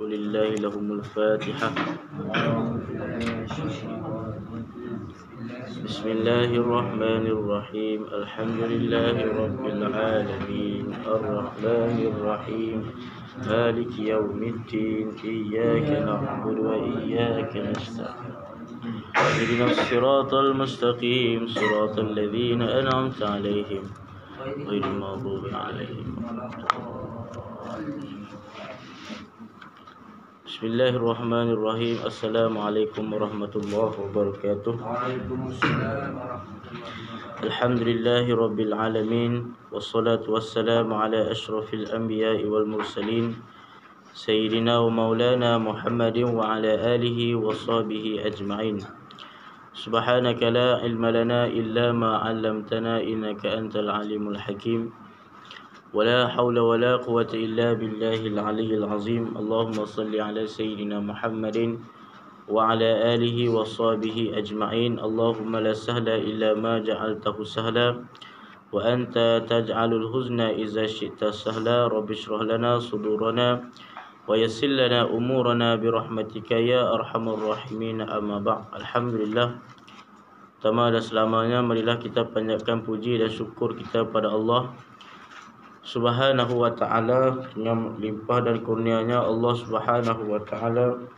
ولله لهم الفاتحة. بسم الله الرحمن الرحيم. الحمد لله رب العالمين الرحمن الرحيم مالك يوم الدين إياك نعبد وإياك نستعين اهدنا الصراط المستقيم صراط الذين أنعمت عليهم غير المغضوب عليهم. Bismillahirrahmanirrahim. Assalamualaikum warahmatullahi wabarakatuh. Waalaikumsalam warahmatullahi. Alhamdulillahi rabbil alamin wassalatu wassalamu ala asyrafil anbiya'i wal mursalin sayyidina wa maulana Muhammadin wa ala alihi wa sahbihi ajma'in. Subhanaka la ilma lana illa ma 'allamtana innaka antal alimul hakim. ولا حول ولا قوة إلا بالله العلي العظيم. اللهم صل على سيدنا محمد وعلى آله وصحبه أجمعين. اللهم لا سهل إلا ما جعلته سهلا وأنت تجعل الحزن إذا شئت سهلا. رب اشرح لنا صدورنا ويسر لنا أمورنا برحمتك يا أرحم الراحمين. أما بعد. Alhamdulillah, pertama dan selamanya marilah kita panjatkan puji dan syukur kita pada Allah Subhanahu wa ta'ala. Dengan limpah dan kurnianya Allah Subhanahu wa ta'ala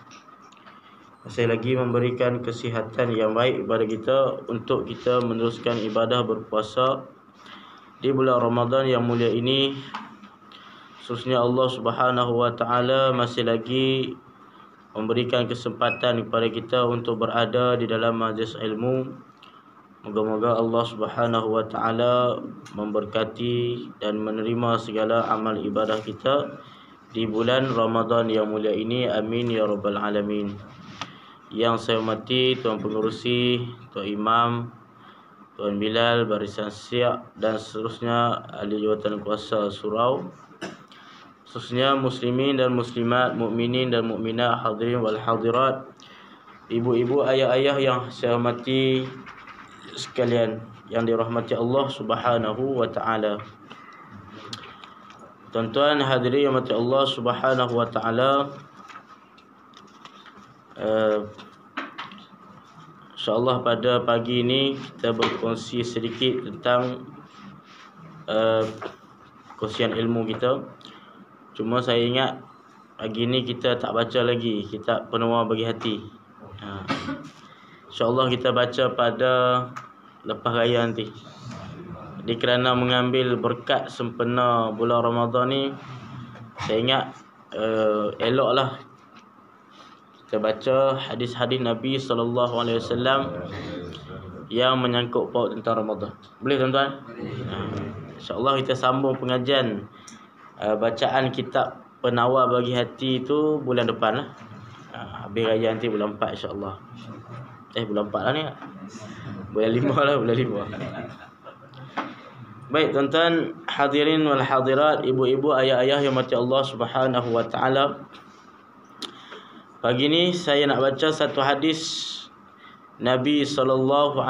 masih lagi memberikan kesihatan yang baik kepada kita untuk kita meneruskan ibadah berpuasa di bulan Ramadan yang mulia ini. Khususnya Allah Subhanahu wa ta'ala masih lagi memberikan kesempatan kepada kita untuk berada di dalam majlis ilmu. Moga-moga Allah Subhanahu wa ta'ala memberkati dan menerima segala amal ibadah kita di bulan Ramadan yang mulia ini. Amin ya rabbal alamin. Yang saya hormati Tuan Pengerusi, Tuan Imam, Tuan Bilal, Barisan Siak dan seterusnya ahli jawatan kuasa surau, khususnya muslimin dan muslimat, mukminin dan mukminat, hadirin wal hadirat, ibu-ibu, ayah-ayah yang saya hormati sekalian yang dirahmati Allah Subhanahu wa ta'ala. Tuan-tuan hadirin yang dirahmati Allah Subhanahu wa ta'ala, InsyaAllah pada pagi ini kita berkongsi sedikit tentang kongsian ilmu kita. Cuma saya ingat pagi ini kita tak baca lagi kitab Penawar Bagi Hati. InsyaAllah kita baca pada lepas raya nanti. Jadi kerana mengambil berkat sempena bulan Ramadan ni, saya ingat eloklah kita baca hadis-hadis Nabi SAW yang menyangkut paut tentang Ramadan. Boleh tuan-tuan? InsyaAllah kita sambung pengajian bacaan kitab Penawar Bagi Hati itu bulan depan lah. Habis raya nanti bulan 4 insyaAllah. Bulan 4 lah ni. Bulan 5 lah, bulan 5. Baik tuan-tuan hadirin wal hadirat, ibu-ibu, ayah-ayah yang mati Allah Subhanahu wa ta'ala. Pagi ni saya nak baca satu hadis Nabi SAW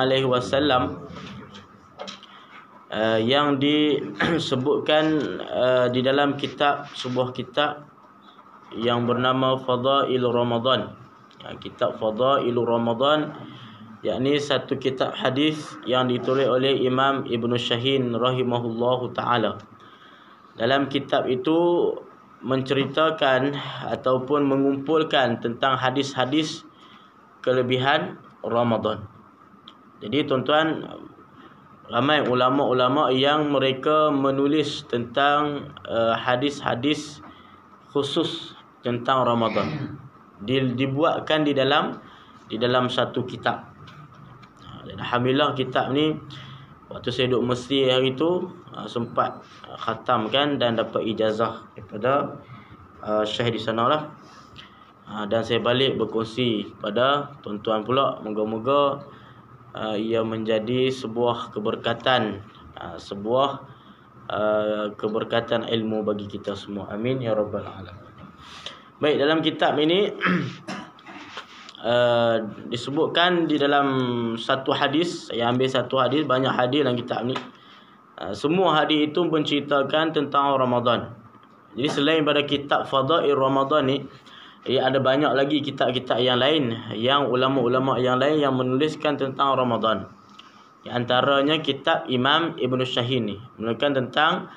yang disebutkan di dalam sebuah kitab yang bernama Fadailur Ramadan. Kitab Fadailur Ramadan, yakni satu kitab hadis yang ditulis oleh Imam Ibn Shahin rahimahullahu ta'ala. Dalam kitab itu menceritakan ataupun mengumpulkan tentang hadis-hadis kelebihan Ramadan. Jadi tuan-tuan, ramai ulama-ulama yang mereka menulis tentang hadis-hadis khusus tentang Ramadan. Dibuatkan di dalam satu kitab. Dan alhamdulillah kitab ni waktu saya duduk Mesir hari tu sempat khatamkan dan dapat ijazah daripada syekh di sana lah. Dan saya balik berkongsi pada tuan-tuan pula. Moga-moga ia menjadi sebuah keberkatan, keberkatan ilmu bagi kita semua. Amin ya rabbal alamin. Baik, dalam kitab ini disebutkan di dalam satu hadis. Saya ambil satu hadis, banyak hadis dalam kitab ni. Semua hadis itu menceritakan tentang Ramadan. Jadi selain pada kitab Fadail Ramadan ni, Ada banyak lagi kitab-kitab yang lain, yang ulama-ulama yang lain yang menuliskan tentang Ramadan. Di antaranya kitab Imam Ibn Shahin ni menuliskan tentang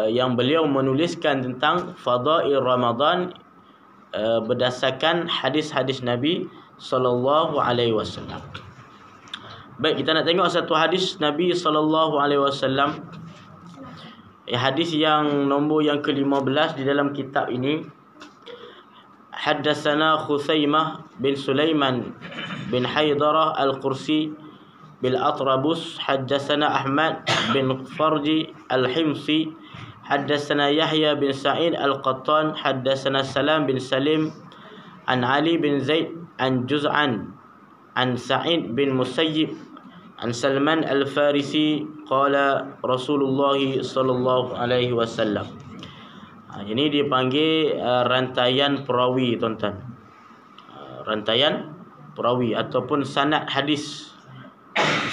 yang beliau menuliskan tentang fadail Ramadan berdasarkan hadis-hadis Nabi sallallahu alaihi wasallam. Baik, kita nak tengok satu hadis Nabi sallallahu alaihi wasallam. Hadis yang nombor yang ke-15 di dalam kitab ini. Haddatsana Khuzaimah bin Sulaiman bin Haydarah Al-Qursi bil Atrabus. Haddatsana Ahmad bin Farji Al-Himsi. Haddatsana Yahya bin Sa'id Al-Qattan. Haddatsana Salam bin Salim an Ali bin Zaid an Juz'an an Sa'id bin Musayyib an Salman Al-Farisi qala Rasulullah sallallahu alaihi wasallam. Ini dipanggil rantaian perawi, tuan-tuan. Rantaian perawi ataupun sanad hadis.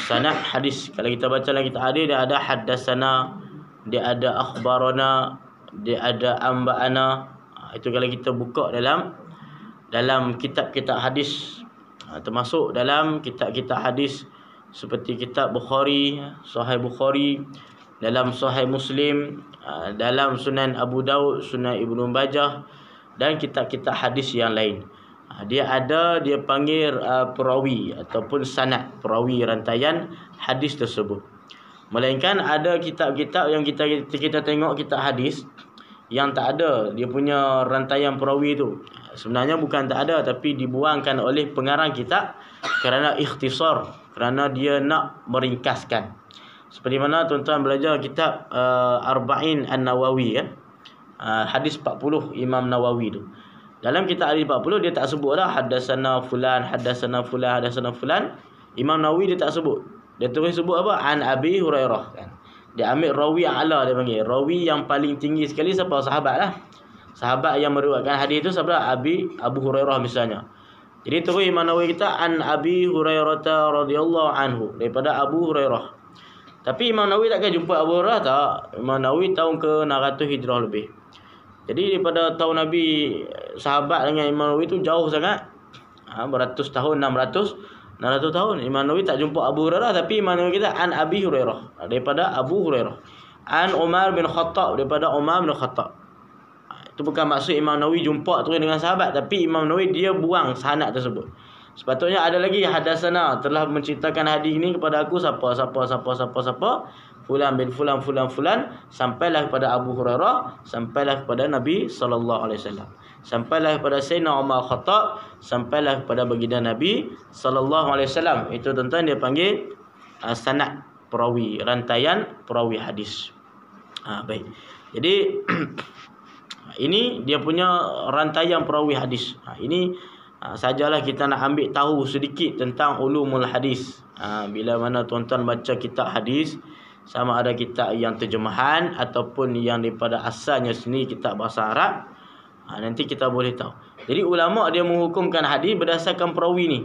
Sanad hadis. Kalau kita baca dalam kitab hadis, dia ada haddatsana, dia ada akhbarana, dia ada amba'ana. Itu kalau kita buka dalam kitab-kitab hadis, termasuk dalam kitab-kitab hadis seperti kitab Bukhari, Sahih Bukhari, dalam Sahih Muslim, dalam Sunan Abu Daud, Sunan Ibnu Majah dan kitab-kitab hadis yang lain. Dia panggil perawi ataupun sanad, perawi rantaian hadis tersebut. Melainkan ada kitab-kitab yang kita tengok kitab hadis yang tak ada dia punya rantaian perawi tu. Sebenarnya bukan tak ada, tapi dibuangkan oleh pengarang kitab kerana ikhtisar, kerana dia nak meringkaskan. Seperti mana tuan-tuan belajar kitab Arba'in An-Nawawi, hadis 40 Imam Nawawi tu. Dalam kitab hadis 40 dia tak sebut dah haddatsana fulan, haddatsana fulan, haddatsana fulan. Imam Nawawi dia tak sebut. Dia terus sebut apa? An Abi Hurairah kan. Dia ambil rawi yang ala, dia panggil. Rawi yang paling tinggi sekali siapa? Sahabat lah. Sahabat yang meriwayatkan hadis itu siapa? Abu Hurairah misalnya. Jadi terus Imam Nawawi kita an Abi Hurairah radhiyallahu anhu, daripada Abu Hurairah. Tapi Imam Nawawi takkan jumpa Abu Hurairah tak? Imam Nawawi tahun ke-600 Hijrah lebih. Jadi daripada tahun Nabi, sahabat dengan Imam Nawawi tu jauh sangat. Beratus tahun, 600 tahun. Imam Nawawi tak jumpa Abu Hurairah, tapi Imam Nawawi kita an Abi Hurairah, daripada Abu Hurairah. An Umar bin Khattab, daripada Umar bin Khattab. Itu bukan maksud Imam Nawawi jumpa terus dengan sahabat, tapi Imam Nawawi dia buang sanad tersebut. Sepatutnya ada lagi hadasana, telah menceritakan hadis ini kepada aku siapa, fulan bin fulan, sampailah kepada Abu Hurairah, sampailah kepada Nabi sallallahu alaihi wasallam, sampailah kepada Sayyidina Umar Khattab, sampailah kepada baginda Nabi sallallahu alaihi wasallam. Itu tuan-tuan dia panggil sanad perawi, rantaian perawi hadis. Baik. Jadi ini dia punya rantaian perawi hadis. Ini sajalah kita nak ambil tahu sedikit tentang ulumul hadis. Bila mana tuan-tuan baca kitab hadis, sama ada kitab yang terjemahan ataupun yang daripada asalnya sendiri kitab bahasa Arab, nanti kita boleh tahu. Jadi ulama dia menghukumkan hadis berdasarkan perawi ni.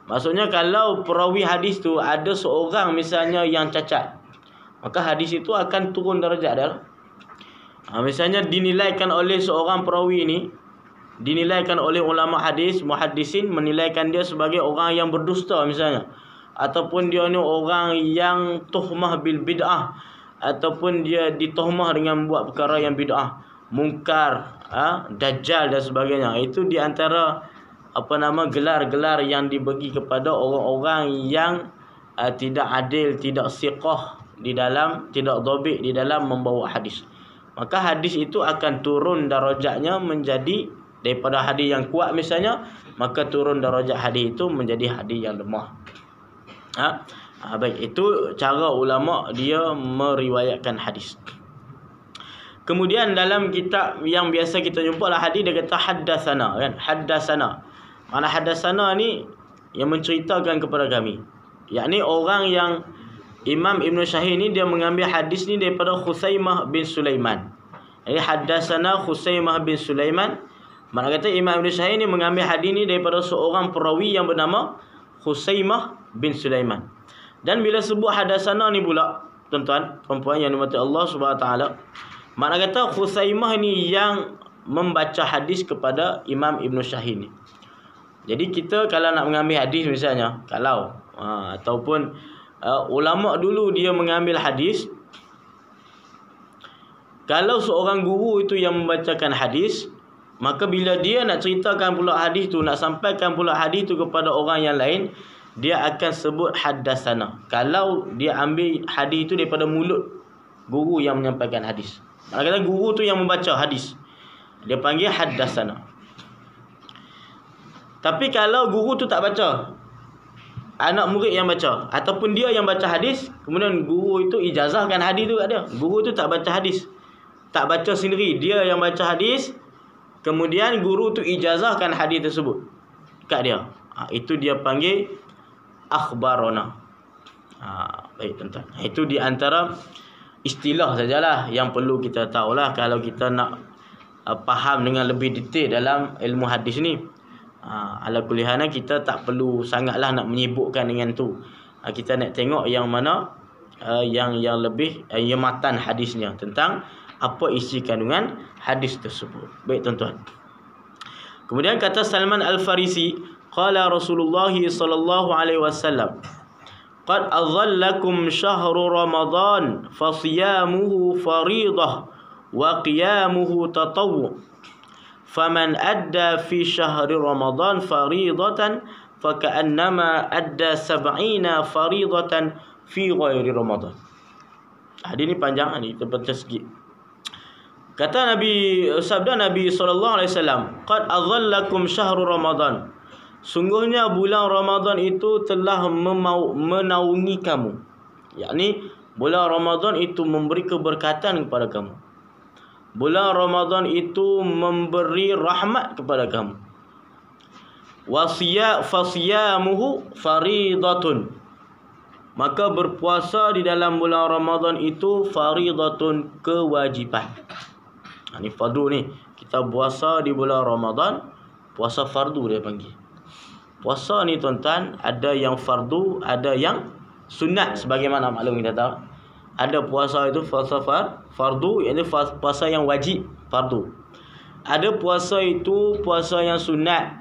Maksudnya kalau perawi hadis tu ada seorang misalnya yang cacat, maka hadis itu akan turun darjat dia. Misalnya dinilaikan oleh seorang perawi ni, dinilaikan oleh ulama hadis, muhaddisin menilaikan dia sebagai orang yang berdusta misalnya, ataupun dia ni orang yang tuhmah bil bid'ah, ataupun dia dituhmah dengan buat perkara yang bid'ah, mungkar, dajjal dan sebagainya. Itu di antara gelar-gelar yang dibagi kepada orang-orang yang tidak adil, tidak siqah di dalam, tidak dhabit di dalam membawa hadis. Maka hadis itu akan turun darajatnya menjadi daripada hadis yang kuat misalnya, maka turun darajat hadis itu menjadi hadis yang lemah. Baik, itu cara ulama dia meriwayatkan hadis. Kemudian dalam kitab yang biasa kita jumpa lah hadis, dia kata haddatsana kan, haddatsana. Mana haddatsana ni yang menceritakan kepada kami. Yakni orang yang Imam Ibn Shahin ni dia mengambil hadis ni daripada Khuzaimah bin Sulaiman. Jadi haddatsana Khuzaimah bin Sulaiman. Mana kata Imam Ibn Shahin ni mengambil hadis ni daripada seorang perawi yang bernama Khuzaimah bin Sulaiman. Dan bila sebut haddatsana ni pula, tuan-tuan, perempuan yang dimati Allah Subhanahu Wa Taala, mana kata Khuzaimah ni yang membaca hadis kepada Imam Ibn Shahin ni. Jadi kita kalau nak mengambil hadis misalnya, kalau ataupun ulama dulu dia mengambil hadis, kalau seorang guru itu yang membacakan hadis, maka bila dia nak ceritakan pula hadis tu, nak sampaikan pula hadis tu kepada orang yang lain, dia akan sebut haddatsana. Kalau dia ambil hadis tu daripada mulut guru yang menyampaikan hadis. Maksudnya guru tu yang membaca hadis, dia panggil haddatsana. Tapi kalau guru tu tak baca, anak murid yang baca, ataupun dia yang baca hadis, kemudian guru itu ijazahkan hadis tu kat dia. Guru tu tak baca hadis, tak baca sendiri, dia yang baca hadis, kemudian guru tu ijazahkan hadis tersebut kat dia. Itu dia panggil akhbarona. Baik tuan-tuan. Itu di antara istilah sajalah yang perlu kita tahulah kalau kita nak faham dengan lebih detail dalam ilmu hadis ni. Ala kulihana kita tak perlu sangatlah nak menyibukkan dengan tu. Kita nak tengok yang mana yang lebih matan hadisnya, tentang apa isi kandungan hadis tersebut. Baik tuan-tuan. Kemudian kata Salman Al-Farisi, qala Rasulullah sallallahu alaihi wasallam, qad adhallakum syahru Ramadan fasiyamuhu faridah wa qiyamuhu tatawwu. Faman adda fi syahri Ramadan faridatan faka'annama adda 70 faridatan fi ghairi Ramadan. Hadis ni panjang ni, terbaca sikit. Kata Nabi, sabda Nabi sallallahu alaihi wasallam, qad adhallakum syahru Ramadan. Sungguhnya bulan Ramadan itu telah menaungi kamu. Yakni bulan Ramadan itu memberi keberkatan kepada kamu. Bulan Ramadan itu memberi rahmat kepada kamu. Fasiyamuhu faridatun. Maka berpuasa di dalam bulan Ramadan itu faridatun, kewajiban. Ini fardu ni. Kita puasa di bulan Ramadan, puasa fardu dia panggil. Puasa ni tuan-tuan, ada yang fardu, ada yang sunat, sebagaimana maklum kita tahu. Ada puasa itu puasa fardu, iaitu puasa yang wajib, fardu. Ada puasa itu puasa yang sunat,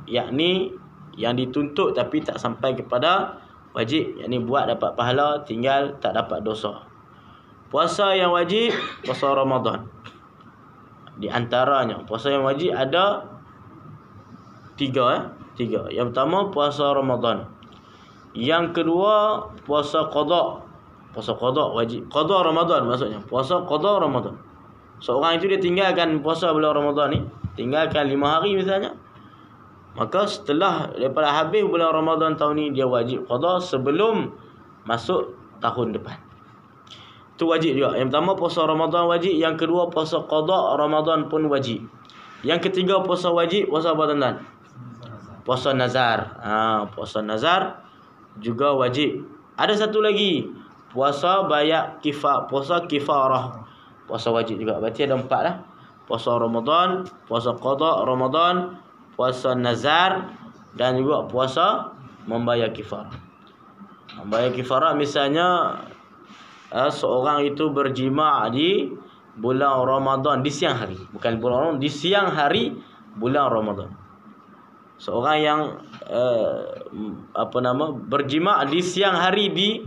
yakni yang dituntut tapi tak sampai kepada wajib, yakni buat dapat pahala, tinggal tak dapat dosa. Puasa yang wajib, puasa Ramadan. Di antaranya puasa yang wajib ada tiga. Yang pertama puasa Ramadan. Yang kedua puasa qada. Puasa qada wajib. Qada Ramadan maksudnya. Puasa qada Ramadan. Seorang itu dia tinggalkan puasa bulan Ramadan ni, tinggalkan 5 hari misalnya. Maka setelah daripada habis bulan Ramadan tahun ni, dia wajib qada sebelum masuk tahun depan. Itu wajib juga. Yang pertama puasa Ramadan wajib, yang kedua puasa qada Ramadan pun wajib. Yang ketiga puasa wajib, puasa apa tuan-tuan? Puasa nazar. Puasa nazar juga wajib. Ada satu lagi, puasa bayar puasa kifarah. Puasa wajib juga. Berarti ada 4 lah. Puasa Ramadan, puasa qada Ramadan, puasa nazar, dan juga puasa membayar kifarah. Membayar kifarah misalnya seorang itu berjima' di bulan Ramadan di siang hari, bukan bulan Ramadan, di siang hari bulan Ramadan. Seorang yang berjima' di siang hari di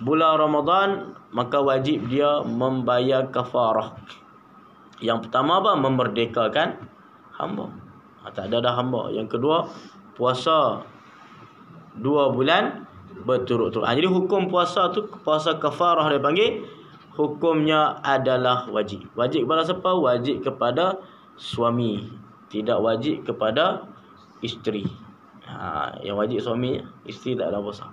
bulan Ramadan, maka wajib dia membayar kafarah. Yang pertama apa? Memerdekakan hamba. Tak ada dah hamba. Yang kedua, puasa 2 bulan berturut-turut. Jadi hukum puasa tu, puasa kafarah dia panggil, hukumnya adalah wajib. Wajib kepada siapa? Wajib kepada suami, tidak wajib kepada isteri. Yang wajib suami, isteri tak ada puasa.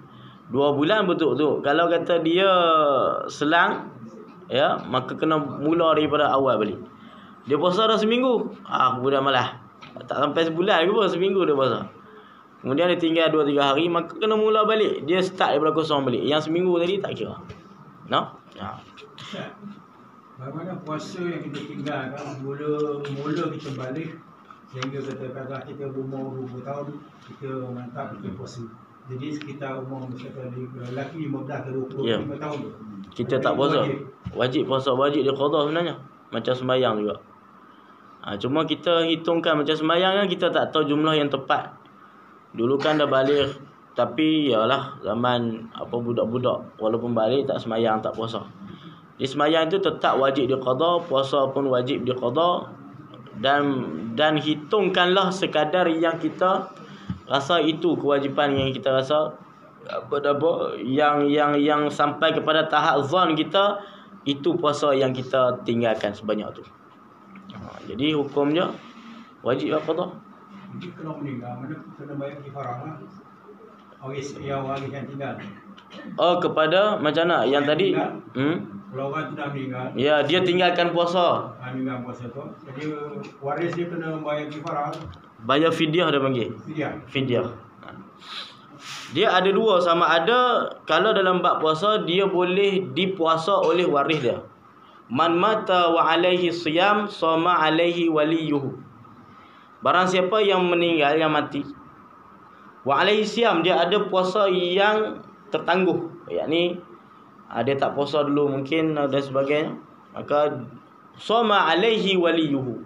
2 bulan betul-betul. Kalau kata dia selang, ya, maka kena mula daripada awal balik. Dia puasa dah seminggu, kemudian malah tak sampai sebulan ke pun, seminggu dia puasa. Kemudian dia tinggal 2-3 hari, maka kena mula balik. Dia start daripada kosong balik. Yang seminggu tadi tak kira. No? Bagaimana puasa yang kita tinggalkan mula kita balik, sehingga kata-kata kita umur 20 tahun, kita mantap kita puasa. Jadi sekitar umur misalkan lelaki 15 ke 25 tahun tu, kita tak puasa. Wajib puasa, wajib dia qada sebenarnya. Macam sembahyang juga. Cuma kita hitungkan macam sembahyang kan, kita tak tahu jumlah yang tepat. Dulu kan dah balik, tapi yalah zaman apa budak-budak walaupun balik tak sembahyang, tak puasa. Di sembahyang itu tetap wajib diqada, puasa pun wajib diqada, dan hitungkanlah sekadar yang kita rasa itu kewajipan yang kita rasa yang sampai kepada tahap zon kita, itu puasa yang kita tinggalkan sebanyak tu. Jadi hukumnya wajib qada. Jadi kalau meninggal mana kena bayar kifarah lah. Orang yang tinggal. Kepada macam mana yang tadi? Kalau orang tu dah meninggal. Ya, dia tinggalkan puasa. Meninggal puasa tu. Jadi waris dia kena bayar kifarah. Bayar fidyah dia panggil. Fidyah. Dia ada dua, sama ada kalau dalam bab puasa dia boleh dipuasa oleh waris dia. Man mata wa alaihi siyam sama alaihi waliyuhu. Barang siapa yang meninggal, yang mati, wa alaihi siyam, dia ada puasa yang tertangguh, yakni dia tak puasa dulu mungkin dan sebagainya, maka sama alaihi waliyuhu,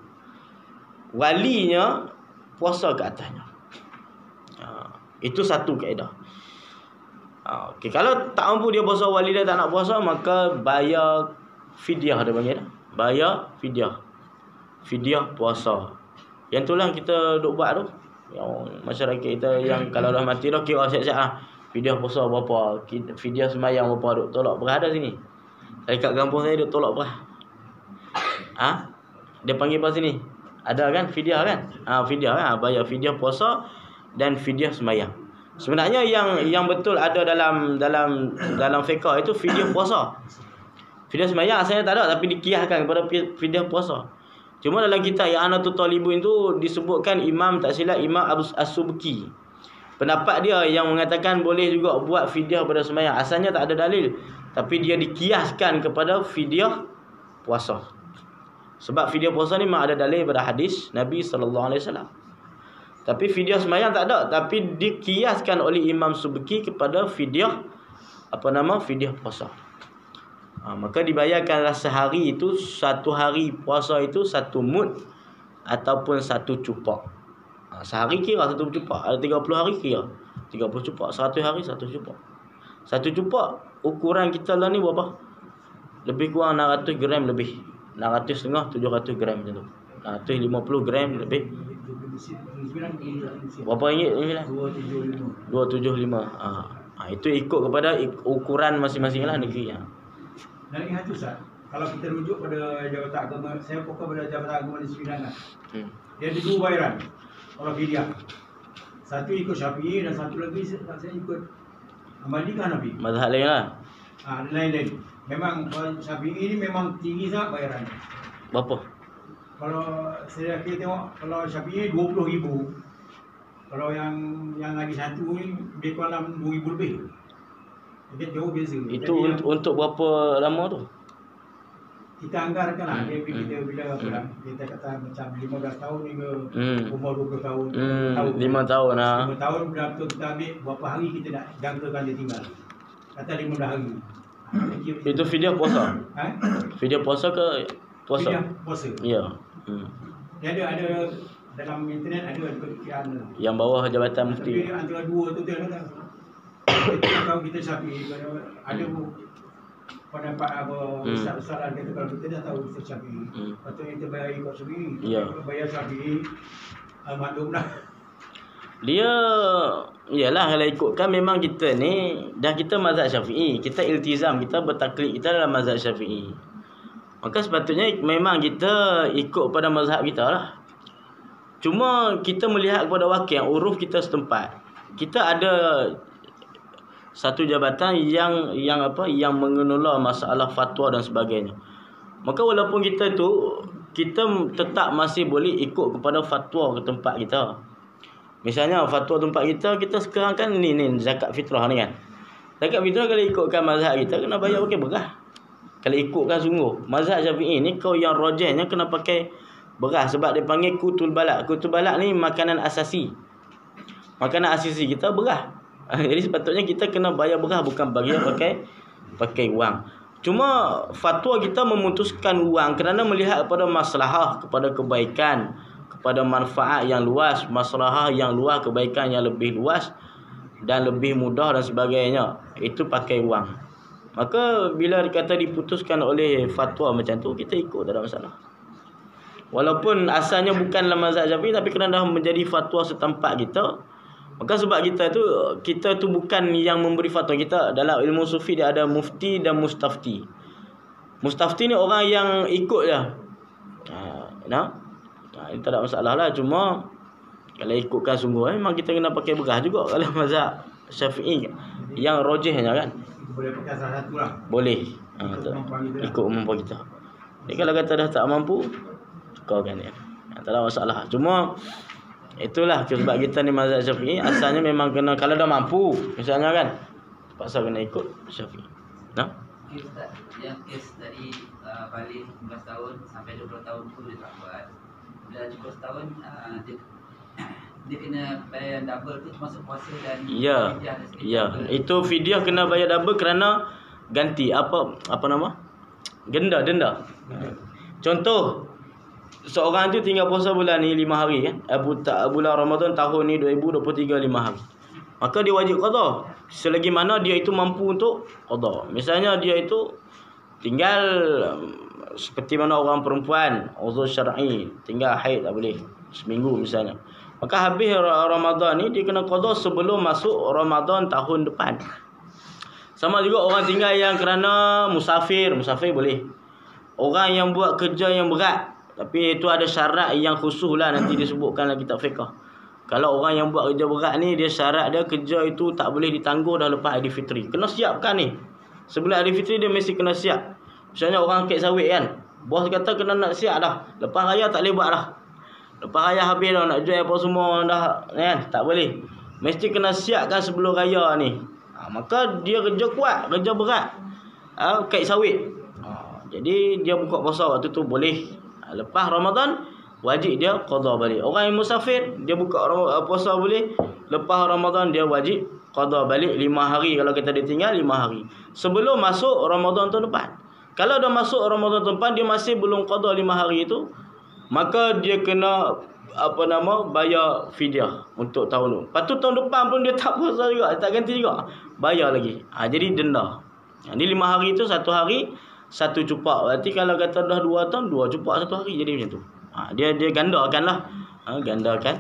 walinya puasa ke atasnya. Itu satu kaedah. Okey, kalau tak mampu dia puasa, wali dia tak nak puasa, maka bayar fidyah dia panggil. Bayar fidyah. Fidyah puasa. Yang itulah kita duk buat tu. Yang masyarakat kita yang kalau dah mati dah kira siap-siap lah. Fidyah puasa berapa, fidyah sembahyang berapa, duk tolak berah ada sini. Dekat kampung saya duk tolak berah. Dia panggil apa sini? Ada kan fidyah kan? Fidyah kan, bayar fidyah puasa dan fidyah sembahyang. Sebenarnya yang betul ada dalam fiqh itu fidyah puasa. Fidyah sembahyang asalnya tak ada, tapi dikiaskan kepada fidyah puasa. Cuma dalam kitab I'anatul Talibin itu disebutkan Imam tak silap Imam As-Subki. Pendapat dia yang mengatakan boleh juga buat fidyah pada sembahyang. Asalnya tak ada dalil, tapi dia dikiaskan kepada fidyah puasa. Sebab fidyah puasa ni memang ada dalil pada hadis Nabi sallallahu alaihi wasallam. Tapi fidyah sembahyang tak ada, tapi dikiaskan oleh Imam Subki kepada fidyah fidyah puasa. Maka dibayarkanlah sehari itu, satu hari puasa itu satu mud ataupun satu cupak. Sehari kira satu cupak, ada 30 hari kira 30 cupak, 100 hari satu cupak. Satu cupak ukuran kita lah ni berapa? Lebih kurang 600 gram lebih. 600 setengah 700 gram macam tu. 150 gram lebih. Berapa ringgit ni lah? 275. Itu ikut kepada ukuran masing-masing lah negeri. Dan ingat tu Ustaz, kalau kita rujuk pada Jabatan Agama, saya fokus pada Jabatan Agama di Sembilan lah. Dia ada dua bayaran kalau fidyah. Satu ikut Syafi'i dan satu lagi saya ikut Ahmadi kan Nabi. Mazhab lain lah. Lain-lain. Memang kalau Syafi'i ni memang tinggi sangat bayarannya. Berapa? Kalau saya tengok, kalau Syafi'i 20,000. Kalau yang lagi satu ni dia kurang 2,000 lebih. Dia jauh beza. Itu jadi, untuk berapa lama tu? Kita anggarkan lah. Kita bila kita kata macam 15 tahun hingga umur 20 tahun. 5 tahun lah. 5 tahun betul kita ambil berapa hari kita nak jangkakan dia tinggal. Kata 15 hari. Itu fidyah puasa? Fidyah puasa ke puasa? Fidyah puasa. Ya. Dia ada dalam internet ada perkiraan. Yang bawah Jabatan Mufti. Tapi antara dua tu dia kata. Kita tahu kita Syafi'i, ada pendapat apa ustaz-ustaz kata kalau kita dah tahu kita Syafi'i, patutnya kita bayar ikut Syafi'i. Bayar Syafi'i maklum dah. Dia iyalah kalau ikutkan memang kita ni dah kita mazhab Syafi'i, kita iltizam, kita bertaklid kita dalam mazhab Syafi'i. Maka sepatutnya memang kita ikut pada mazhab kita lah. Cuma kita melihat kepada wakil uruf kita setempat. Kita ada satu jabatan yang mengelola masalah fatwa dan sebagainya. Maka walaupun kita tetap masih boleh ikut kepada fatwa ke tempat kita. Misalnya fatwa tempat kita sekarang kan ni zakat fitrah ni kan. Zakat fitrah kalau ikutkan mazhab kita kena bayar pakai beras. Kalau ikutkan sungguh mazhab Syafi'i ni kau yang rajihnya kena pakai beras sebab dia panggil kutul balak. Kutul balak ni makanan asasi. Makanan asasi kita beras. Jadi sepatutnya kita kena bayar beras, bukan bagi pakai wang. Cuma fatwa kita memutuskan wang kerana melihat kepada maslahah, kepada kebaikan, kepada manfaat yang luas, maslahah yang luas, kebaikan yang lebih luas dan lebih mudah dan sebagainya. Itu pakai wang. Maka bila dikata diputuskan oleh fatwa macam tu, kita ikut, tak ada masalah. Walaupun asalnya bukanlah mazhab Syafi'i, tapi kerana dah menjadi fatwa setempat kita, maka sebab kita tu bukan yang memberi fatwa. Kita dalam ilmu sufi dia ada mufti dan mustafti. Mustafti ni orang yang ikut je. Ini tak ada masalah lah. Cuma kalau ikutkan sungguh, memang kita kena pakai berah juga kalau mazhab Syafi'i yang rojihnya kan. Boleh pakai salah satu lah. Boleh. Ikut kemampuan kita. Jadi kalau kata dah tak mampu, tukarkan dia. Tak ada masalah. Cuma itulah sebab kita ni mazhab Syafi'i asalnya memang kena, kalau dah mampu misalnya kan, terpaksa kena ikut Syafi'i. Nah? Yang kes dari balik 19 tahun sampai 20 tahun tu dia tak buat. Bila cukup setahun dia kena bayar double tu termasuk puasa dan ya. Ya, itu fidyah kena bayar double kerana ganti apa nama? Denda. Contoh, seorang tu tinggal puasa bulan ni 5 hari kan. Bulan Ramadan tahun ni 2023 5 hari. Maka dia wajib qada selagi mana dia itu mampu untuk qada. Misalnya dia itu tinggal seperti mana orang perempuan uzur syar'i, tinggal haid tak boleh seminggu misalnya. Maka habis Ramadan ni dia kena qada sebelum masuk Ramadan tahun depan. Sama juga orang tinggal yang kerana musafir boleh. Orang yang buat kerja yang berat, tapi itu ada syarat yang khusus lah, nanti disebutkan dalam kitab fiqh. Kalau orang yang buat kerja berat ni, dia syarat dia kerja itu tak boleh ditangguh dah lepas Aidilfitri. Kena siapkan ni. Sebelum Aidilfitri dia mesti kena siap. Misalnya orang kek sawit kan, bos kata kena nak siap dah. Lepas raya tak boleh buat dah. Lepas raya habis dah, nak jual apa semua dah kan, tak boleh. Mesti kena siapkan sebelum raya ni. Maka dia kerja kuat, kerja berat. Kek sawit. Jadi dia buka puasa waktu tu boleh. Lepas Ramadan wajib dia qada balik. Orang yang musafir dia buka puasa boleh, lepas Ramadan dia wajib qada balik 5 hari kalau kita ditinggal 5 hari sebelum masuk Ramadan tahun depan. Kalau dah masuk Ramadan tahun depan dia masih belum qada 5 hari itu, maka dia kena bayar fidyah untuk tahun tu. Lepas tu tahun depan pun dia tak puasa juga, tak ganti juga, bayar lagi. Jadi denda. Ini 5 hari itu 1 hari 1 cupak. Berarti kalau kata dah 2 tahun 2 cupak 1 hari, jadi macam tu. Dia gandakan lah. Gandakan.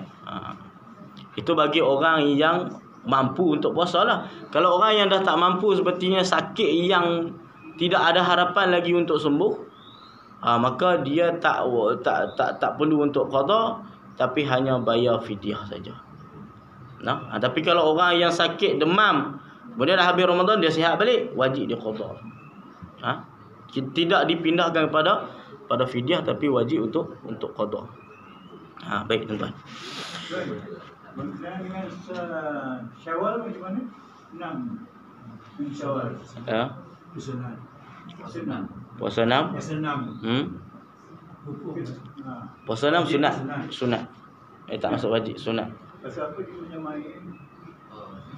Itu bagi orang yang mampu untuk puasa lah. Kalau orang yang dah tak mampu, sepertinya sakit yang tidak ada harapan lagi untuk sembuh, maka dia tak perlu untuk qada, tapi hanya bayar fidyah saja. Tapi kalau orang yang sakit demam, kemudian dah habis Ramadan dia sihat balik, wajib dia qada. Tidak dipindahkan pada fidyah, tapi wajib untuk qada. Baik tuan-tuan. Berkenaan dengan Syawal macam mana? 6 Syawal. Puasa 6. Puasa 6 sunat. Tak masuk wajib, sunat. Pasal apa dia menyamai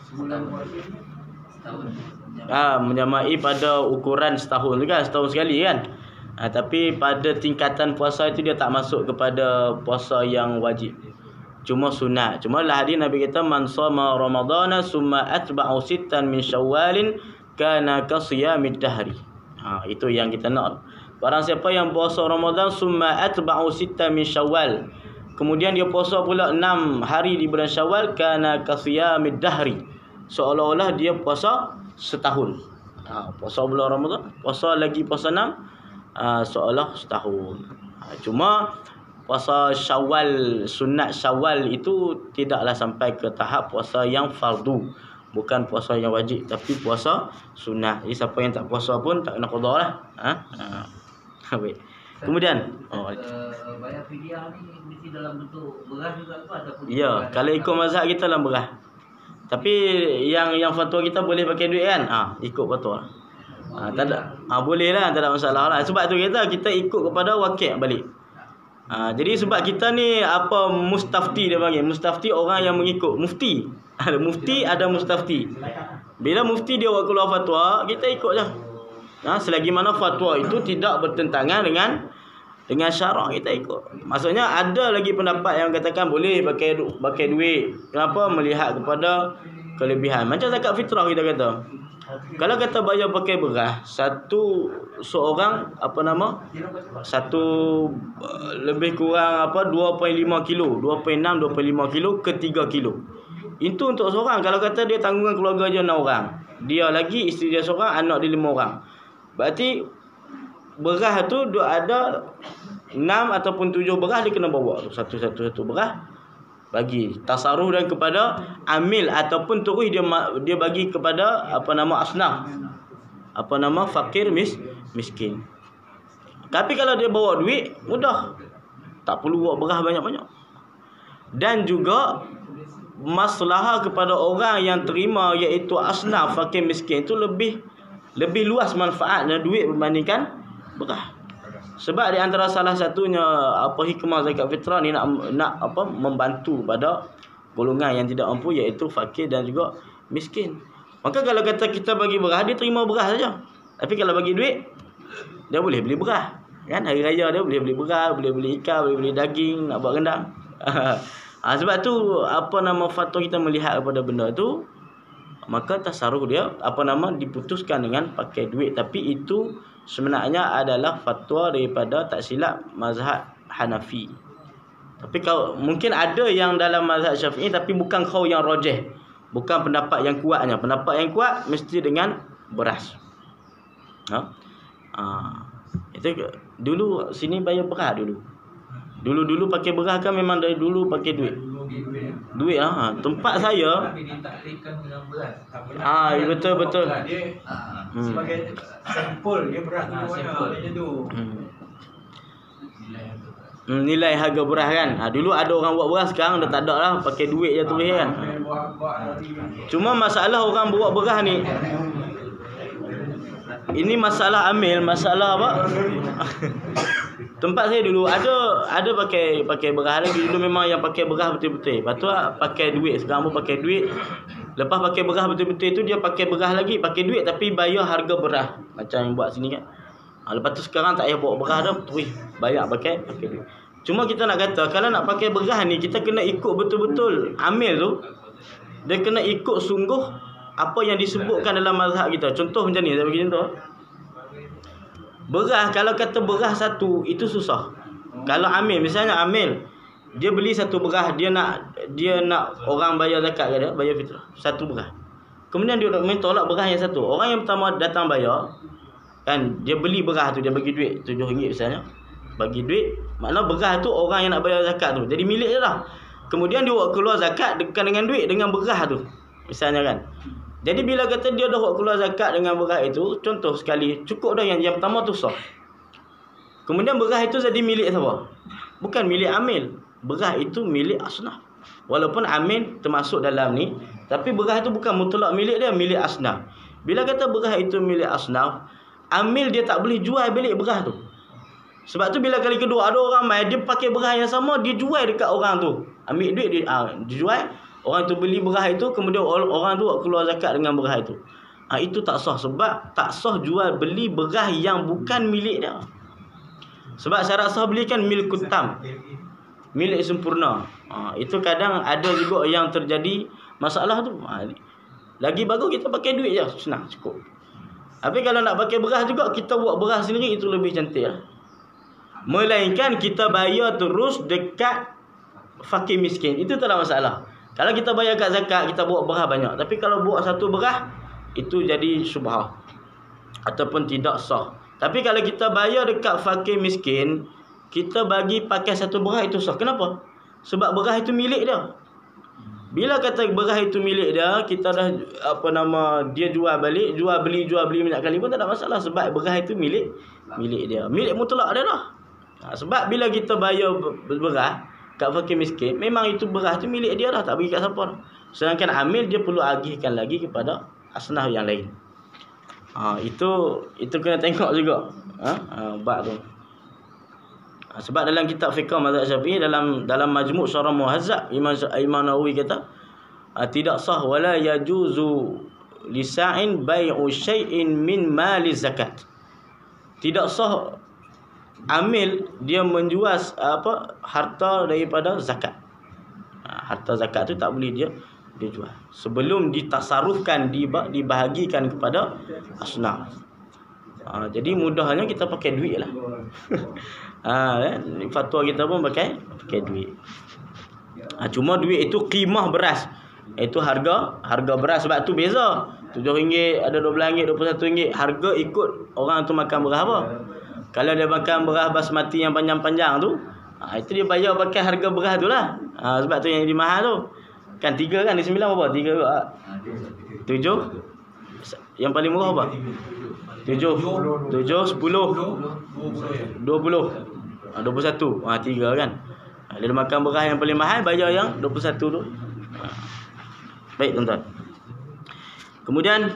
sebulan puasa ni? Setahun. Menyamai pada ukuran setahun kan, setahun sekali kan. Tapi pada tingkatan puasa itu dia tak masuk kepada puasa yang wajib. Cuma sunat. Cuma lah hadis Nabi kata man shama ramadhana summa atba'u sittan min syawalin kana ka siyamid dahri. Itu yang kita nak. Barang siapa yang puasa Ramadan summa atba'u sittan min syawal, kemudian dia puasa pula 6 hari di bulan Syawal, kana ka siyamid dahri, seolah-olah dia puasa setahun. Puasa bulan Ramadan, puasa 6, seolah setahun. Cuma puasa Syawal, sunat Syawal itu tidaklah sampai ke tahap puasa yang fardu, bukan puasa yang wajib, tapi puasa sunat. Jadi siapa yang tak puasa pun tak kena qada lah. Baik. Kemudian bayar fidyah ni mesti dalam bentuk beras juga tu ataupun ya, kalau ikut mazhab kita dalam beras. Tapi yang fatwa kita boleh pakai duit kan? Ikut fatwa. Tak ada. Boleh lah, tak ada masalah lah. Sebab tu kita ikut kepada wakil balik. Jadi sebab kita ni mustafti dia panggil. Mustafti orang yang mengikut. Mufti. Ada mufti, ada mustafti. Bila mufti dia buat keluar fatwa, kita ikut je. Selagi mana fatwa itu tidak bertentangan dengan syarak, kita ikut. Maksudnya ada lagi pendapat yang katakan boleh pakai duit. Kenapa? Melihat kepada kelebihan. Macam zakat fitrah kita kata. Kalau kata bayar pakai beras, seorang lebih kurang 2.5 kilo, 2.5 kilo ke 3 kilo. Itu untuk seorang. Kalau kata dia tanggungan keluarga dia 6 orang. Dia lagi, isteri dia seorang, anak dia 5 orang. Berarti beras tu dia ada 6 ataupun 7 beras dia kena bawa tu. Satu beras bagi tasarruf dan kepada amil ataupun terus dia bagi kepada asnaf. Fakir miskin. Tapi kalau dia bawa duit mudah. Tak perlu bawa beras banyak-banyak. Dan juga masalah kepada orang yang terima, iaitu asnaf fakir miskin, itu lebih luas manfaatnya duit berbandingkan beras. Sebab di antara salah satunya hikmah zakat fitrah ni nak membantu pada golongan yang tidak mampu, iaitu fakir dan juga miskin. Maka kalau kata kita bagi beras, dia terima beras saja. Tapi kalau bagi duit, dia boleh beli beras. Kan hari raya dia boleh beli beras, boleh beli ikan, boleh beli daging, nak buat rendang. Sebab tu fatwa kita melihat kepada benda tu, maka tasarruf dia diputuskan dengan pakai duit. Tapi itu sebenarnya adalah fatwa daripada, tak silap, mazhab Hanafi. Tapi mungkin ada yang dalam mazhab Syafi'i, tapi bukan qaul yang rajih, bukan pendapat yang kuatnya. Pendapat yang kuat mesti dengan beras. Itu dulu sini bayar beras dulu. Dulu pakai beras kan, memang dari dulu pakai duit. Duit tempat saya. Tapi ditaklifkan dengan beras. Betul. Dia sebagai sampel dia beras tu macam tu. Nilai harga beras kan. Dulu ada orang buat beras, sekarang dah tak ada lah, pakai duit je tulis kan. Cuma masalah orang buat beras ni, ini masalah amil, masalah apa? Tempat saya dulu ada pakai beras lagi. Dulu memang yang pakai beras betul-betul. Lepas tu pakai duit. Sekarang pun pakai duit. Lepas pakai beras betul-betul tu, dia pakai beras lagi, pakai duit tapi bayar harga beras. Macam yang buat sini kan. Lepas tu sekarang tak payah bawa beras dah, terus bayar pakai duit. Cuma kita nak kata, kalau nak pakai beras ni, kita kena ikut betul-betul amil tu. Dia kena ikut sungguh apa yang disebutkan dalam mazhab kita. Contoh macam ni, saya bagi contoh. Beras, kalau kata beras satu, itu susah. Kalau amil, misalnya amil, dia beli satu beras, dia nak orang bayar zakat ke dia, bayar fitrah, satu beras. Kemudian dia tolak beras yang satu. Orang yang pertama datang bayar, kan, dia beli beras tu, dia bagi duit RM7 misalnya. Bagi duit, maknanya beras tu orang yang nak bayar zakat tu, jadi milik dia dah. Kemudian dia buat keluar zakat bukan dengan duit, dengan beras tu, misalnya kan. Jadi bila kata dia dah buat keluar zakat dengan beras itu, contoh sekali, cukup dah yang pertama tu sah. Kemudian beras itu jadi milik siapa? Bukan milik amil. Beras itu milik asnaf. Walaupun amil termasuk dalam ni, tapi beras itu bukan mutlak milik dia, milik asnaf. Bila kata beras itu milik asnaf, amil dia tak boleh jual balik beras tu. Sebab tu bila kali kedua ada orang mai, dia pakai beras yang sama, dia jual dekat orang tu. Ambil duit dia jual. Orang tu beli beras itu, kemudian orang tu keluar zakat dengan beras itu. Itu tak sah. Sebab tak sah jual beli beras yang bukan milik dia. Sebab syarat sah beli kan milkut tam, milik sempurna. Itu kadang ada juga yang terjadi masalah tu. Lagi bagus kita pakai duit je, senang, cukup. Tapi kalau nak pakai beras juga, kita buat beras sendiri, itu lebih cantik lah. Melainkan kita bayar terus dekat fakir miskin, itu tak ada masalah. Kalau kita bayar kat zakat, kita buat beras banyak. Tapi kalau buat satu beras, itu jadi syubhah ataupun tidak sah. Tapi kalau kita bayar dekat fakir miskin, kita bagi pakai satu beras, itu sah. Kenapa? Sebab beras itu milik dia. Bila kata beras itu milik dia, kita dah dia jual balik, jual beli banyak kali pun tak ada masalah. Sebab beras itu milik dia. Milik mutlak dia dah. Sebab bila kita bayar beras kat fakir miskin, memang itu beras tu milik dia dah, tak bagi kat siapa dah. Sedangkan amil dia perlu agihkan lagi kepada asnaf yang lain. Itu kena tengok juga. Bab tu. Sebab dalam kitab fiqh mazhab Syafi'i, dalam Majmu' Syarah Muhazzab, Imam Nawawi kata tidak sah wala yajuzu lisa'in bai'u syai'in min mali zakat. Tidak sah amil dia menjual harta daripada zakat. Harta zakat tu tak boleh dia jual sebelum ditasarrufkan, dibahagikan kepada asnaf. Jadi mudahnya kita pakai duit lah. Fatwa kita pun pakai duit. Cuma duit itu qimah beras. Itu harga beras, sebab tu beza. RM7, ada RM12, RM21. Harga ikut orang tu makan beras apa. Kalau dia makan beras basmati yang panjang-panjang tu, itu dia bayar pakai harga beras tu lah. Sebab tu yang jadi mahal tu. Kan 3 kan, di 9 berapa? 3 7. Yang paling murah apa? 7 10 20 21. 3 kan. Dia makan beras yang paling mahal, bayar yang 21 tu. Baik tuan-tuan. Kemudian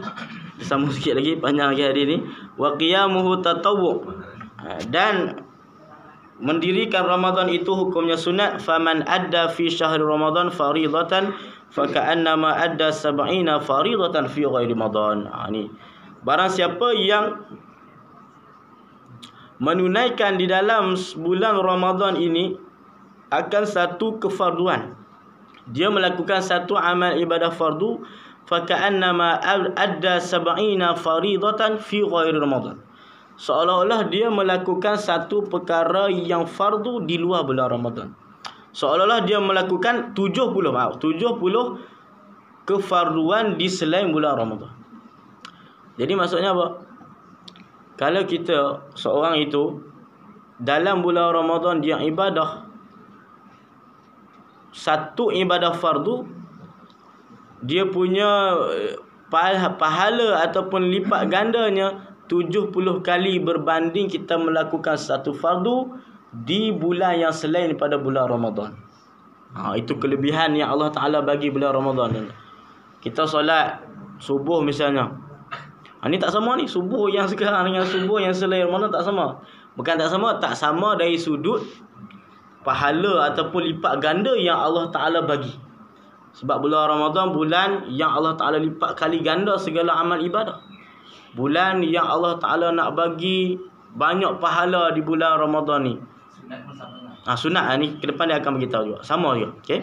sambung sikit lagi, panjang lagi hari ni. Wa qiyamuhu tatawwu. Dan mendirikan Ramadan itu hukumnya sunat. Faman adda fi syahri Ramadan faridatan faka'annama adda 70 faridatan fi ghairi Ramadan. Ni barang siapa yang menunaikan di dalam bulan Ramadan ini akan satu kefarduan, dia melakukan satu amal ibadah fardu, faka'annama adda 70 faridatan fi ghairi Ramadan, seolah-olah dia melakukan satu perkara yang fardu di luar bulan Ramadan. Seolah-olah dia melakukan 70 kefarduan di selain bulan Ramadan. Jadi maksudnya apa? Kalau kita seorang itu dalam bulan Ramadan dia ibadah satu ibadah fardu, dia punya pahala ataupun lipat gandanya 70 kali berbanding kita melakukan satu fardu di bulan yang selain pada bulan Ramadan. Itu kelebihan yang Allah Ta'ala bagi bulan Ramadan. Kita solat subuh misalnya, ini tak sama ni. Subuh yang sekarang dengan subuh yang selain Ramadan tak sama. Bukan tak sama dari sudut pahala ataupun lipat ganda yang Allah Ta'ala bagi. Sebab bulan Ramadan bulan yang Allah Ta'ala lipat kali ganda segala amal ibadah. Bulan yang Allah Ta'ala nak bagi banyak pahala di bulan Ramadan ni. Sunat pun sama lah. Sunat ni ke depan dia akan beritahu juga. Sama juga. Okey.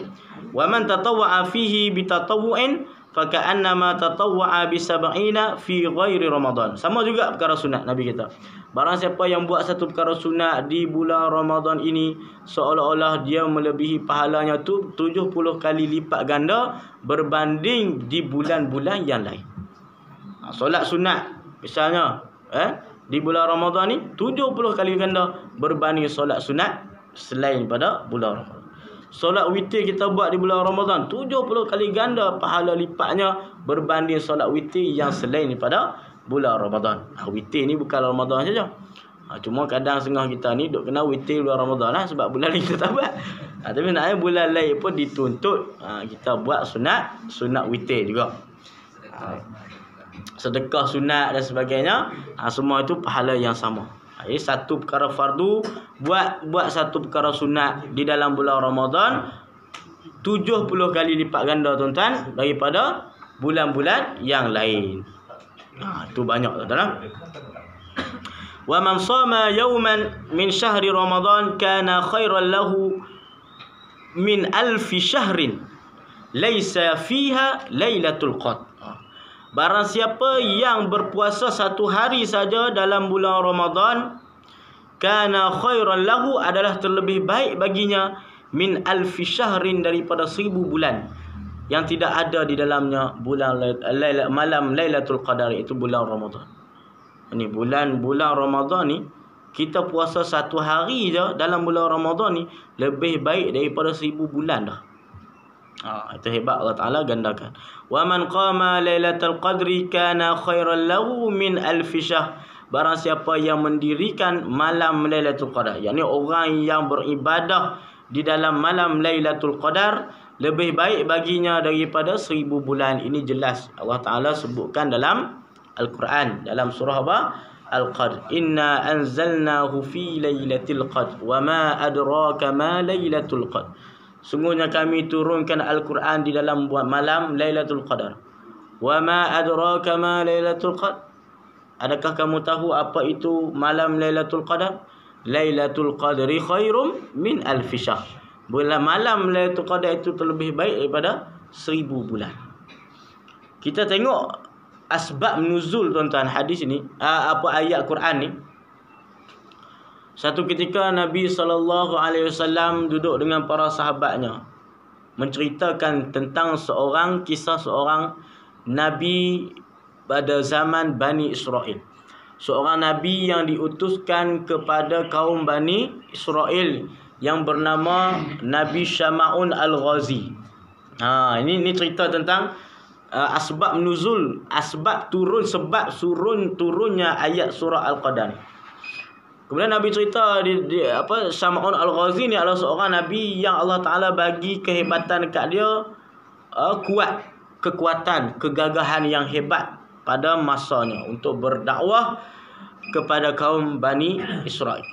Wa man tatawwa'a fihi bi tatawwu'in faka'annama tatawwa'a bi 70 fi ghairi Ramadan. Sama juga perkara sunat Nabi kita. Barang siapa yang buat satu perkara sunat di bulan Ramadan ini, seolah-olah dia melebihi pahalanya tu 70 kali lipat ganda berbanding di bulan-bulan yang lain. Solat sunat misalnya di bulan Ramadan ni 70 kali ganda berbanding solat sunat selain pada bulan Ramadan. Solat witir kita buat di bulan Ramadan 70 kali ganda pahala lipatnya berbanding solat witir yang selain daripada bulan Ramadan. Witir ni bukan Ramadan saja. Cuma kadang setengah kita ni duk kena witir bulan Ramadan lah, sebab bulan lain kita tak buat. Tapi naknya bulan lain pun dituntut kita buat sunat witir juga. Sedekah sunat dan sebagainya, semua itu pahala yang sama. Jadi satu perkara fardu, buat satu perkara sunat di dalam bulan Ramadan 70 kali lipat ganda tuan-tuan daripada bulan-bulan yang lain. Itu banyak tuan-tuan. Wa man shama yawman min syahri Ramadan kana khairan lahu min alfi syahrin laisa fiha lailatul qadr. Barang siapa yang berpuasa satu hari saja dalam bulan Ramadan, kana khairan lahu adalah terlebih baik baginya min alfi syahrin daripada 1000 bulan yang tidak ada di dalamnya bulan malam Lailatul Qadar, itu bulan Ramadan. Ini bulan Ramadan ni kita puasa satu hari je dalam bulan Ramadan ni lebih baik daripada 1000 bulan dah. Itu hebat, Allah Ta'ala gandakan. Wa man qama Lailatul Qadri kana khairan lahu min alfi syahr. Barang siapa yang mendirikan malam Lailatul Qadar, yakni orang yang beribadah di dalam malam Lailatul Qadar, lebih baik baginya daripada 1000 bulan. Ini jelas Allah Ta'ala sebutkan dalam Al-Quran, dalam surah apa? Al-Qadr. Inna anzalnahu fi lailatul qadr wa ma adraka ma lailatul qadr. Sungguhnya kami turunkan Al-Quran di dalam malam Lailatul Qadar. Wa ma adraka ma Lailatul Qadar? Adakah kamu tahu apa itu malam Lailatul Qadar? Lailatul Qadri khairum min alfi syahr. Bulan malam Lailatul Qadar itu terlebih baik daripada 1000 bulan. Kita tengok asbab nuzul tuan-tuan hadis ni, ayat Quran ni. Satu ketika Nabi SAW duduk dengan para sahabatnya, menceritakan tentang kisah seorang Nabi pada zaman Bani Israel. Seorang Nabi yang diutuskan kepada kaum Bani Israel yang bernama Nabi Syama'un Al-Ghazi. Ini cerita tentang asbab nuzul, sebab turunnya ayat surah Al-Qadar. Kemudian Nabi cerita Syama'un Al-Ghazi ni adalah seorang Nabi yang Allah Ta'ala bagi kehebatan dekat dia, kekuatan, kegagahan yang hebat pada masanya untuk berdakwah kepada kaum Bani Israel.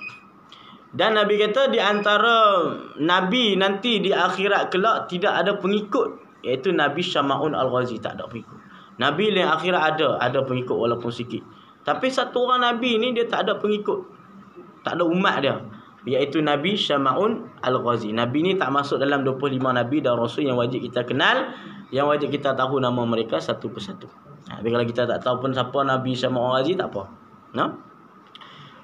Dan Nabi kata di antara Nabi nanti di akhirat kelak tidak ada pengikut, iaitu Nabi Syama'un Al-Ghazi, tak ada pengikut. Nabi yang akhirat ada pengikut walaupun sikit. Tapi satu orang Nabi ni dia tak ada pengikut, tak ada umat dia, iaitu Nabi Syama'un Al-Ghazi. Nabi ni tak masuk dalam 25 Nabi dan Rasul yang wajib kita kenal, yang wajib kita tahu nama mereka satu persatu. Tapi kalau kita tak tahu pun siapa Nabi Syama'un Al-Ghazi, tak apa.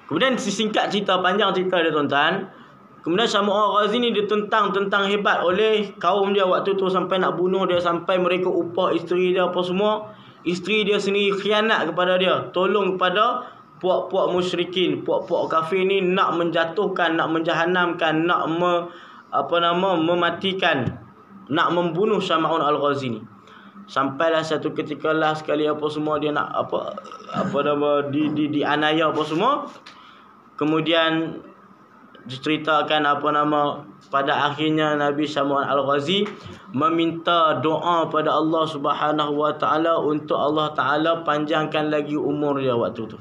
Kemudian singkat cerita, panjang cerita dia tuan-tuan. Kemudian Syama'un Al-Ghazi ni ditentang hebat oleh kaum dia waktu tu, sampai nak bunuh dia, sampai mereka upah isteri dia apa semua. Isteri dia sendiri khianat kepada dia, tolong kepada puak-puak musyrikin, puak-puak kafir ni nak menjatuhkan, nak menjahanamkan, nak mematikan, nak membunuh Syama'un Al-Ghazi ni. Sampailah satu ketika lah sekali apa semua dia nak dianiaya apa semua. Kemudian diceritakan pada akhirnya Nabi Syama'un Al-Ghazi meminta doa pada Allah Subhanahu Wa Taala untuk Allah Taala panjangkan lagi umur dia waktu tu.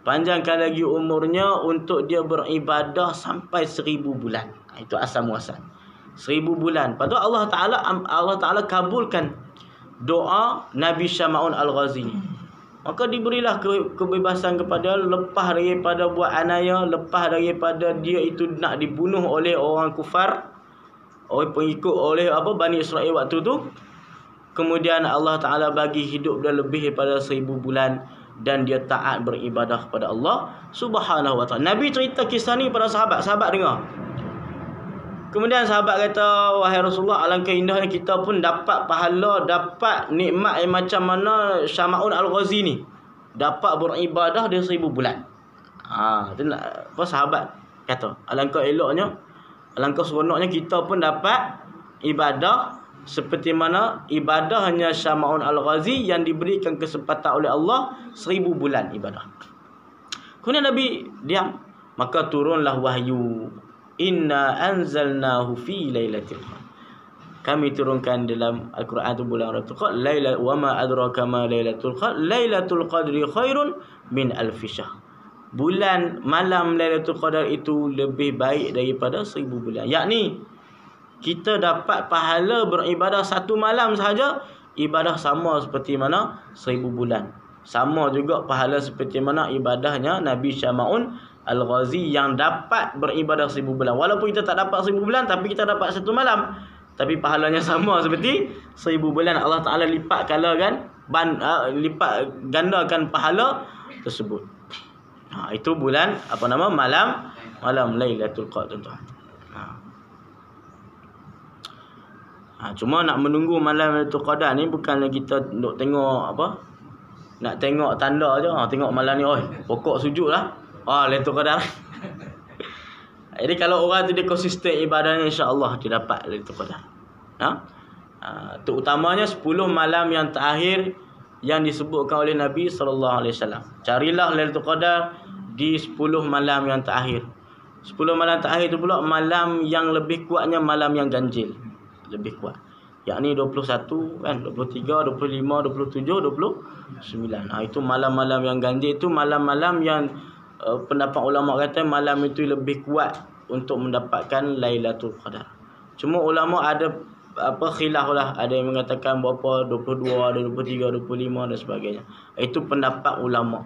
Panjangkan lagi umurnya untuk dia beribadah sampai 1000 bulan. Itu asal muasal. 1000 bulan. Padahal Allah Taala kabulkan doa Nabi Syama'un Al-Ghazi. Maka diberilah kebebasan kepada dia, lepas daripada buat anaya, lepas daripada dia itu nak dibunuh oleh orang kufar, oleh Bani Israel waktu tu. Kemudian Allah Ta'ala bagi hidup dia lebih daripada 1000 bulan dan dia taat beribadah kepada Allah Subhanahu Wa Ta'ala. Nabi cerita kisah ni pada sahabat dengar. Kemudian sahabat kata, wahai Rasulullah, alangkah indahnya kita pun dapat pahala, dapat nikmat yang macam mana Syama'un Al-Ghazi ni, dapat beribadah dia 1000 bulan. Sahabat kata, alangkah eloknya, alangkah seronoknya kita pun dapat ibadah seperti mana ibadahnya Syama'un Al-Ghazi yang diberikan kesempatan oleh Allah 1000 bulan ibadah. Kemudian Nabi diam. Maka turunlah wahyu. Inna anzalnahu fi lailatul qadar. Kami turunkan dalam Al-Quran tu bulan Lailatul Qadar. Wa ma adraka ma Lailatul Qadar. Lailatul Qadri khairun min alfi syahr. Bulan malam Lailatul Qadar itu lebih baik daripada 1000 bulan. Yakni kita dapat pahala beribadah satu malam sahaja, ibadah sama seperti mana 1000 bulan. Sama juga pahala seperti mana ibadahnya Nabi Syama'un Al-Ghazi yang dapat beribadah 1000 bulan. Walaupun kita tak dapat 1000 bulan, tapi kita dapat satu malam, tapi pahalanya sama seperti 1000 bulan. Allah Ta'ala lipat gandakan pahala tersebut. Itu bulan malam Lailatul Qadar, tuan-tuan. Cuma nak menunggu malam Lailatul Qadar ni bukanlah kita nak tengok nak tengok tanda je. Tengok malam ni, pokok sujud lah. Lailatul Qadar. Jadi kalau orang tu dia konsisten ibadahnya, insya-Allah dia dapat Lailatul Qadar. Terutamanya 10 malam yang terakhir yang disebutkan oleh Nabi sallallahu alaihi wasallam. Carilah Lailatul Qadar di 10 malam yang terakhir. 10 malam terakhir itu pula malam yang lebih kuatnya malam yang ganjil. Lebih kuat. Yakni 21 kan, 23, 25, 27, 29. Itu malam-malam yang ganjil, itu malam-malam yang pendapat ulama kata malam itu lebih kuat untuk mendapatkan Lailatul Qadar. Cuma ulama ada khilaf lah. Ada yang mengatakan berapa, 22, ada 23, 25 dan sebagainya. Itu pendapat ulama.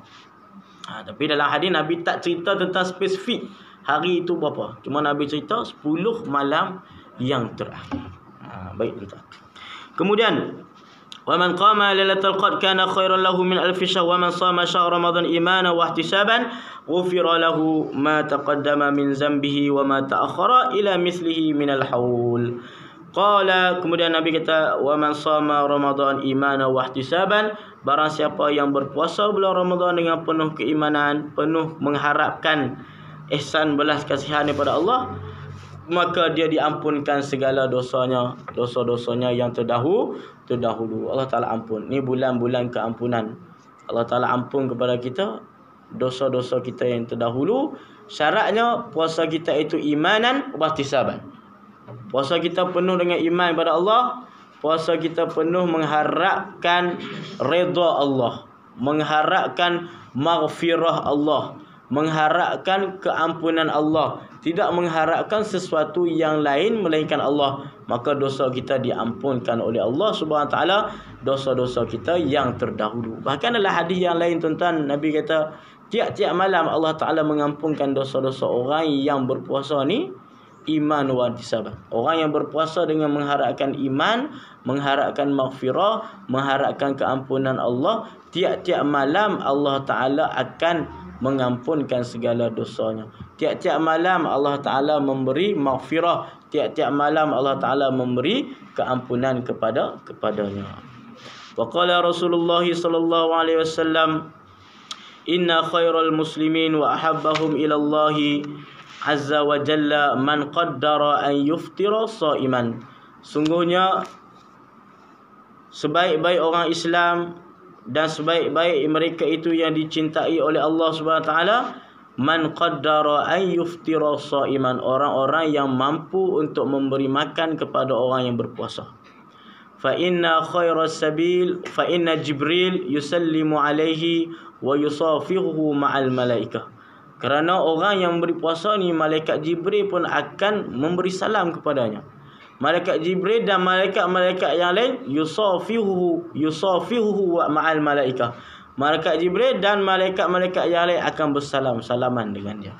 Tapi dalam hadis Nabi tak cerita tentang spesifik hari itu berapa. Cuma Nabi cerita 10 malam yang terakhir. Baik tuan. Kemudian وَمَنْ قَامَ لَيْلَةَ الْقَدْرِ كَانَ خَيْرًا لَهُ مِنْ أَلْفِ شَهْرٍ وَمَنْ صَامَ شَهْرَ رَمَضَانَ إِيمَانًا وَاحْتِسَابًا غُفِرَ لَهُ مَا تَقَدَّمَ مِنْ ذَنْبِهِ وَمَا تَأَخَّرَ إِلَى مِثْلِهِ مِنَ الْحَوْلِ. Qala, kemudian Nabi kata, وَمَنْ صَامَ رَمَضَانَ إِيمَانًا وَاحْتِسَابًا, barang siapa yang berpuasa bulan Ramadan dengan penuh keimanan, penuh mengharapkan ihsan belas kasihan daripada Allah, maka dia diampunkan segala dosanya, dosa-dosanya yang terdahulu. Allah Ta'ala ampun. Ni bulan-bulan keampunan. Allah Ta'ala ampun kepada kita dosa-dosa kita yang terdahulu. Syaratnya puasa kita itu imanan wahtisaban. Puasa kita penuh dengan iman kepada Allah. Puasa kita penuh mengharapkan redha Allah, mengharapkan maghfirah Allah, mengharapkan keampunan Allah, tidak mengharapkan sesuatu yang lain melainkan Allah, maka dosa kita diampunkan oleh Allah Subhanahu Wa Taala, dosa-dosa kita yang terdahulu. Bahkan dalam hadis yang lain tuan-tuan, Nabi kata tiap-tiap malam Allah Taala mengampunkan dosa-dosa orang yang berpuasa ni iman wa ihtisaban. Orang yang berpuasa dengan mengharapkan iman, mengharapkan maghfirah, mengharapkan keampunan Allah, tiap-tiap malam Allah Taala akan mengampunkan segala dosanya. Tiap-tiap malam Allah Ta'ala memberi maghfirah. Tiap-tiap malam Allah Ta'ala memberi keampunan kepadanya. Wa qala Rasulullah sallallahu alaihi wasallam, inna khairal muslimin wa ahabbahum ila Allah azza wa jalla man qaddara an yuftira shaiman. Sungguhnya sebaik-baik orang Islam dan sebaik-baik mereka itu yang dicintai oleh Allah Subhanahu Wa Taala, man qaddara an yuftira shaiman, orang-orang yang mampu untuk memberi makan kepada orang yang berpuasa. Fa inna khairas sabil, fa inna Jibril yusallimu alaihi wa yusafihuhu ma'al malaikah. Kerana orang yang memberi puasa ni, malaikat Jibril pun akan memberi salam kepadanya. Malaikat Jibril dan malaikat-malaikat yang lain yusafihuhu ma'al malaikah. Malaikat Jibril dan malaikat-malaikat yang lain akan bersalam-salaman dengan dia.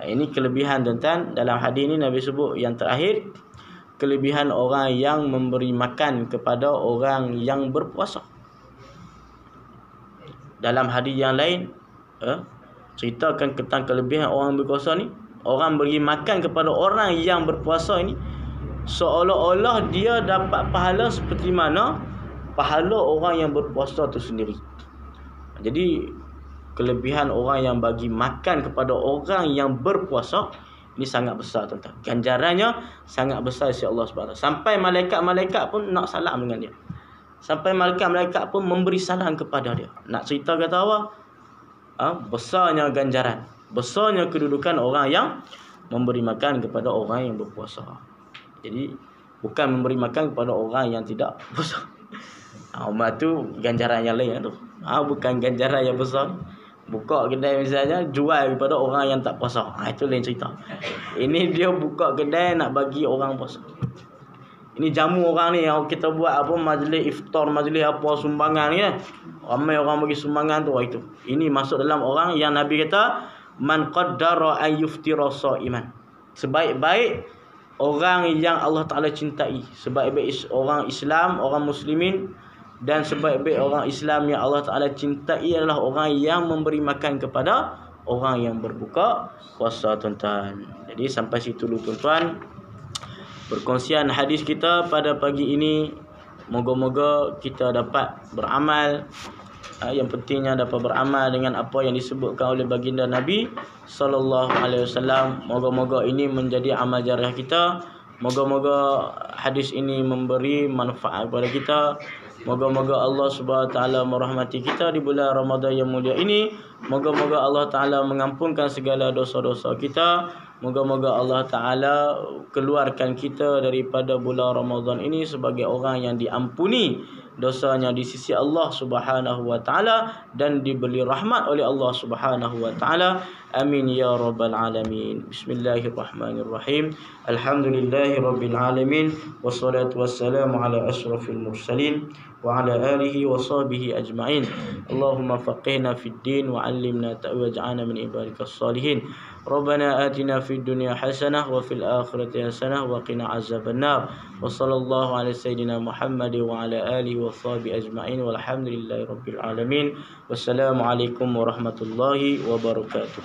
Ini kelebihan tuan-tuan. Dalam hadis ini Nabi sebut yang terakhir, kelebihan orang yang memberi makan kepada orang yang berpuasa. Dalam hadis yang lain ceritakan tentang kelebihan orang berpuasa ni. Orang beri makan kepada orang yang berpuasa ini, seolah-olah dia dapat pahala seperti mana pahala orang yang berpuasa itu sendiri. Jadi kelebihan orang yang bagi makan kepada orang yang berpuasa ini sangat besar tuan-tuan. Ganjarannya sangat besar sisi Allah SWT. Sampai malaikat-malaikat pun nak salam dengan dia. Sampai malaikat-malaikat pun memberi salam kepada dia. Nak cerita kata apa? Besarnya ganjaran, besarnya kedudukan orang yang memberi makan kepada orang yang berpuasa. Jadi bukan memberi makan kepada orang yang tidak puasa. Umat tu ganjaran yang lain tu. Bukan ganjaran yang besar. Buka kedai misalnya, jual kepada orang yang tak puasa. Itu lain cerita. Ini dia buka kedai nak bagi orang puasa. Ini jamu orang ni yang kita buat apa, majlis iftar, majlis apa sumbangan ni kan. Ramai orang bagi sumbangan tu. Itu. Ini masuk dalam orang yang Nabi kata man qaddara an yuftira shaiman. Sebaik-baik orang yang Allah Ta'ala cintai, sebaik-baik orang Islam, orang Muslimin, dan sebaik-baik orang Islam yang Allah Ta'ala cintai adalah orang yang memberi makan kepada orang yang berbuka puasa tuan-tuan. Jadi sampai situ dulu tuan-tuan perkongsian hadis kita pada pagi ini. Moga-moga kita dapat beramal. Yang pentingnya dapat beramal dengan apa yang disebutkan oleh baginda Nabi sallallahu alaihi wasallam. Moga-moga ini menjadi amal jariah kita. Moga-moga hadis ini memberi manfaat kepada kita. Moga-moga Allah Subhanahu taala merahmati kita di bulan Ramadan yang mulia ini. Moga-moga Allah Taala mengampunkan segala dosa-dosa kita. Moga-moga Allah Taala keluarkan kita daripada bulan Ramadan ini sebagai orang yang diampuni dosanya di sisi Allah Subhanahu wa taala dan diberi rahmat oleh Allah Subhanahu wa taala. Amin ya rabbal alamin. Bismillahirrahmanirrahim. Alhamdulillahirabbil alamin wassalatu wassalamu ala asyrafil mursalin wa ala alihi wa sahbihi ajma'in. Allahumma faqihna fid din wa 'allimna ta'wil waj'alna min ibadikas salihin. Rabbana atina fid dunya hasanah wa fil akhirati hasanah wa qina azabannar. Wa sallallahu ala sayyidina Muhammad wa ala alihi wa sahbihi ajma'in walhamdulillahi rabbil alamin. Wassalamu alaikum warahmatullahi wabarakatuh.